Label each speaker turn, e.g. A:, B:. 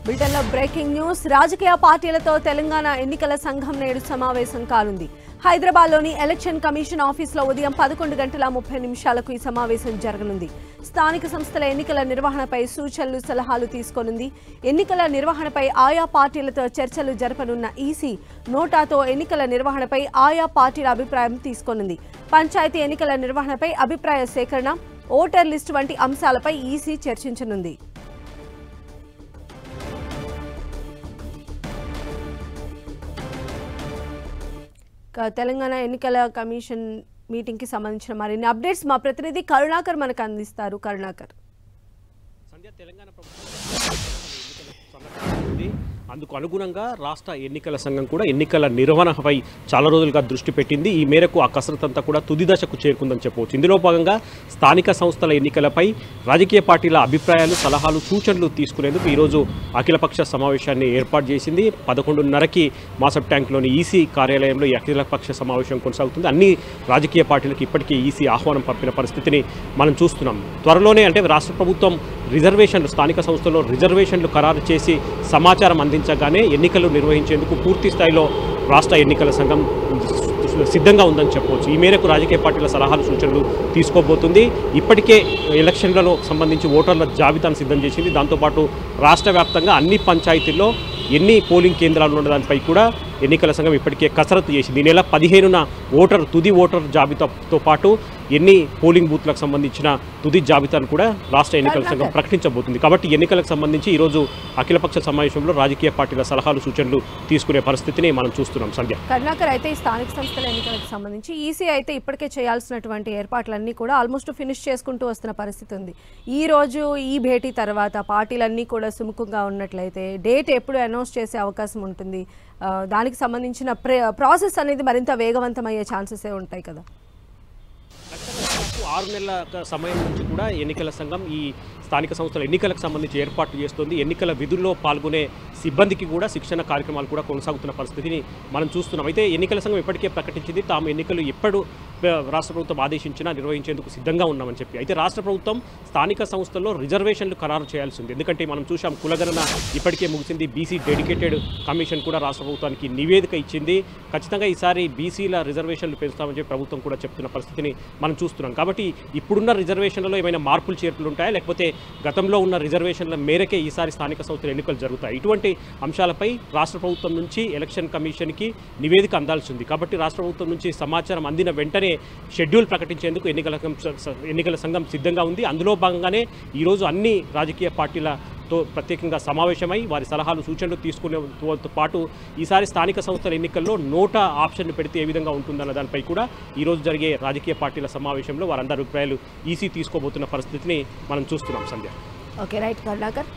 A: బ్రిటన్లో breaking news. రాజకీయ పార్టీలతో తెలంగాణ ఎన్నికల సంఘం నేడు సమావేశం కానుంది. హైదరాబాద్లోని ఎలక్షన్ కమిషన్ ఆఫీసులో ఉదయం 11:30 ఈ సమావేశం జరగనుంది. స్థానిక సంస్థల ఎన్నికల నిర్వహణపై సూచనలు, సలహాలు తీసుకోనుంది. ఎన్నికల నిర్వహణపై ఆయా పార్టీలతో చర్చలు జరపనున్న ఈసీ నోటాతో ఎన్నికల నిర్వహణపై ఆయా పార్టీల అభిప్రాయం తీసుకోనుంది. పంచాయతీ ఎన్నికల నిర్వహణపై అభిప్రాయ సేకరణ, ఓటర్ లిస్టు వంటి అంశాలపై ఈసీ చర్చించనుంది. తెలంగాణ ఎన్నికల కమిషన్ మీటింగ్ కి సంబంధించిన మరిన్ని అప్డేట్స్ మా ప్రతినిధి కరుణాకర్ మనకు అందిస్తారు. కరుణాకర్,
B: తెలంగాణ అందుకు అనుగుణంగా రాష్ట్ర ఎన్నికల సంఘం కూడా ఎన్నికల నిర్వహణపై చాలా రోజులుగా దృష్టి పెట్టింది. ఈ మేరకు ఆ కసరత్తు అంతా కూడా తుది దశకు చేరుకుందని చెప్పవచ్చు. ఇందులో భాగంగా స్థానిక సంస్థల ఎన్నికలపై రాజకీయ పార్టీల అభిప్రాయాలు, సలహాలు, సూచనలు తీసుకునేందుకు ఈరోజు అఖిలపక్ష సమావేశాన్ని ఏర్పాటు చేసింది. 11:30కి మాసబ్ ట్యాంక్లోని ఈసీ కార్యాలయంలో ఈ అఖిలపక్ష సమావేశం కొనసాగుతుంది. అన్ని రాజకీయ పార్టీలకు ఇప్పటికీ ఈసీ ఆహ్వానం పంపిన పరిస్థితిని మనం చూస్తున్నాం. త్వరలోనే అంటే రాష్ట్ర ప్రభుత్వం రిజర్వేషన్లు, స్థానిక సంస్థల్లో రిజర్వేషన్లు ఖరారు చేసి సమాచారం అందించగానే ఎన్నికలు నిర్వహించేందుకు పూర్తి స్థాయిలో రాష్ట్ర ఎన్నికల సంఘం సిద్ధంగా ఉందని చెప్పవచ్చు. ఈ మేరకు రాజకీయ పార్టీల సలహాలు, సూచనలు తీసుకోబోతుంది. ఇప్పటికే ఎలక్షన్లలో సంబంధించి ఓటర్ల జాబితాను సిద్ధం చేసింది. దాంతోపాటు రాష్ట్ర వ్యాప్తంగా అన్ని పంచాయతీల్లో ఎన్ని పోలింగ్ కేంద్రాలు ఉన్న దానిపై కూడా ఎన్నికల సంఘం ఇప్పటికే కసరత్తు చేసింది. ఈ నెల 15న తుది ఓటర్ జాబితాతో పాటు ఎన్ని పోలింగ్ బూత్లకు సంబంధించిన తుది జాబితాను కూడా రాష్ట్ర ఎన్నికల సంఘం ప్రకటించబోతుంది. కాబట్టి ఎన్నికలకు సంబంధించి ఈరోజు అఖిలపక్ష సమావేశంలో రాజకీయ పార్టీల సలహాలు, సూచనలు తీసుకునే పరిస్థితిని మనం చూస్తున్నాం. సంధ్య,
A: కరుణాకర్, అయితే ఈ స్థానిక సంస్థల ఎన్నికలకు సంబంధించి ఈసీ అయితే ఇప్పటికే చేయాల్సినటువంటి ఏర్పాట్లన్నీ కూడా ఆల్మోస్ట్ ఫినిష్ చేసుకుంటూ వస్తున్న పరిస్థితి ఉంది. ఈ రోజు ఈ భేటీ తర్వాత పార్టీలన్నీ కూడా సుముఖంగా ఉన్నట్లయితే డేట్ ఎప్పుడు అనౌన్స్ చేసే అవకాశం ఉంటుంది? దానికి సంబంధించిన ప్రాసెస్ అనేది మరింత వేగవంతమయ్యే ఛాన్సెసే ఉంటాయి కదా?
B: 6 నెలల సమయం నుంచి కూడా ఎన్నికల సంఘం ఈ స్థానిక సంస్థల ఎన్నికలకు సంబంధించి ఏర్పాట్లు చేస్తుంది. ఎన్నికల విధుల్లో పాల్గొనే సిబ్బందికి కూడా శిక్షణ కార్యక్రమాలు కూడా కొనసాగుతున్న పరిస్థితిని మనం చూస్తున్నాం. అయితే ఎన్నికల సంఘం ఇప్పటికే ప్రకటించింది తాము ఎన్నికలు ఎప్పుడు రాష్ట్ర ప్రభుత్వం ఆదేశించినా నిర్వహించేందుకు సిద్ధంగా ఉన్నామని చెప్పి. అయితే రాష్ట్ర ప్రభుత్వం స్థానిక సంస్థల్లో రిజర్వేషన్లు ఖరారు చేయాల్సి ఉంది. ఎందుకంటే మనం చూసాం, కులగణన ఇప్పటికే ముగిసింది. బీసీ డెడికేటెడ్ కమిషన్ కూడా రాష్ట్ర ప్రభుత్వానికి నివేదిక ఇచ్చింది. ఖచ్చితంగా ఈసారి బీసీల రిజర్వేషన్లు పెంచుతామని చెప్పి ప్రభుత్వం కూడా చెప్తున్న పరిస్థితిని మనం చూస్తున్నాం. కాబట్టి ఇప్పుడున్న రిజర్వేషన్లలో ఏమైనా మార్పులు చేర్పులు ఉంటాయా, లేకపోతే గతంలో ఉన్న రిజర్వేషన్ల మేరకే ఈసారి స్థానిక సంస్థల ఎన్నికలు జరుగుతాయి? ఇటువంటి అంశాలపై రాష్ట్ర ప్రభుత్వం నుంచి ఎలక్షన్ కమిషన్కి నివేదిక అందాల్సి ఉంది. కాబట్టి రాష్ట్ర ప్రభుత్వం నుంచి సమాచారం అందిన వెంటనే షెడ్యూల్ ప్రకటించేందుకు ఎన్నికల సంఘం సిద్ధంగా ఉంది. అందులో భాగంగానే ఈరోజు అన్ని రాజకీయ పార్టీలతో ప్రత్యేకంగా సమావేశమై వారి సలహాలు, సూచనలు తీసుకునేతో పాటు ఈసారి స్థానిక సంస్థల ఎన్నికల్లో నోటా ఆప్షన్ పెడితే ఏ విధంగా ఉంటుందన్న దానిపై కూడా ఈరోజు జరిగే రాజకీయ పార్టీల సమావేశంలో వారందరి అభిప్రాయాలు ఈసీ తీసుకోబోతున్న పరిస్థితిని మనం చూస్తున్నాం. సంధ్య,
A: ఓకే, రైట్ కరుణాకర్.